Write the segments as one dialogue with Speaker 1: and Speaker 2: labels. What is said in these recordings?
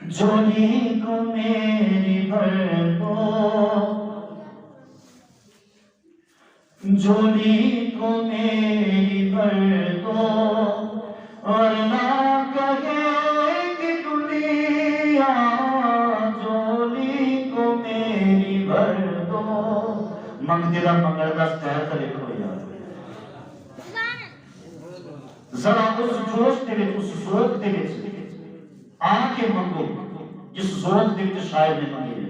Speaker 1: جھولی کو میری بھر دو، جھولی کو میری بھر دو، ورنہ کہے کہ دنیا جھولی کو میری بھر دو۔ منگتے دا منگل دا ستہر لکھو یار، ذرا اس جوش دے وچ، اس ذوق دے وچ آ کے منگو جس ذوق دے وچ شاعر نے منگی ہے۔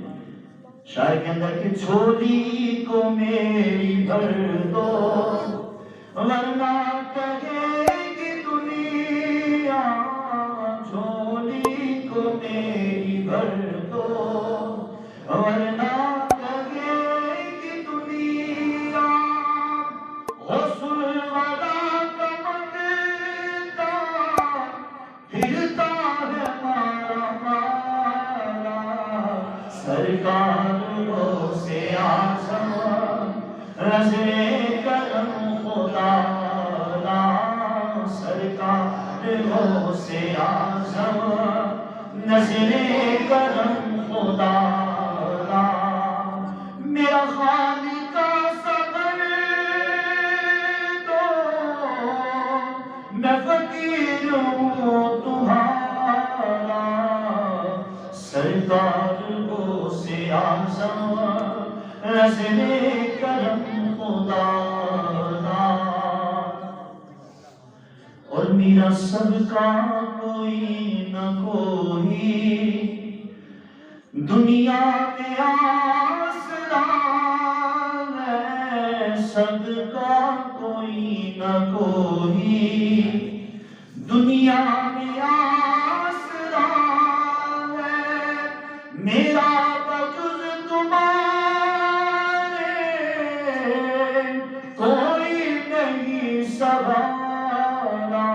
Speaker 1: شاعر کے اندر کہ جھولی کو میری بھر دو، ورنہ کہے کہ دنیا جھولی کو میری بھر دو، ورنہ کہے کہ دنیا غسل والا کا منگتا پھرتا ہے مارا مارا، سرکار سے آزم نظر کرم خدا لا، سرکار سے آزم نظر کرم خدا لا، میرا خالق کا صبر دو، میں فقیر ہوں تمہارا، سرکار سے آزم نظر کرم خدا لا، اور میرا سب کا کوئی نہ کوئی دنیا میں آسرا ہے، سب کا کوئی نہ کوئی دنیا میں آسرا ہے، میرا بجز تمہارے کوئی نہیں سہارا،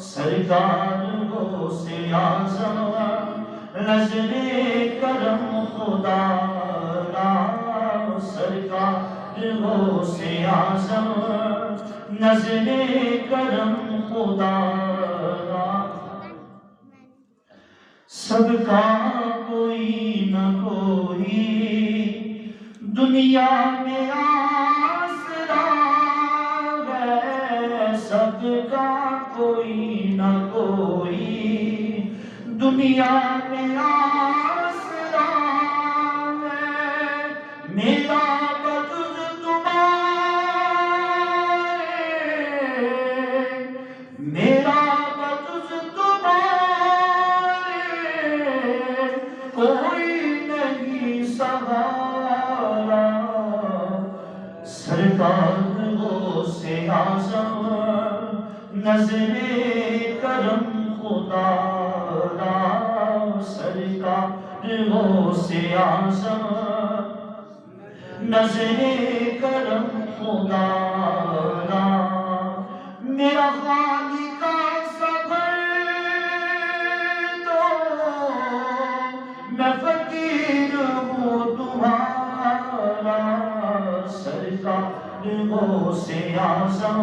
Speaker 1: سرکار سے آزم نظر کرم خدا لا، سرکار سے آزم نظر کرم خدا لا، سب کا کوئی نہ کوئی دنیا میں آسرا ہے، سب کا کوئی نہ کوئی دنیا میں آسرا ہے، میرا بجز تمہارے، میرا بجز تمہارے کوئی نہیں سہارا، سرکار سے آزم نظر کرم خدا لا، سرکار سے آزم نظر کرم خدا لا، میرا خالق کا صبر دو، میں فقیر ہوں تمہارا، سرکار سے آزم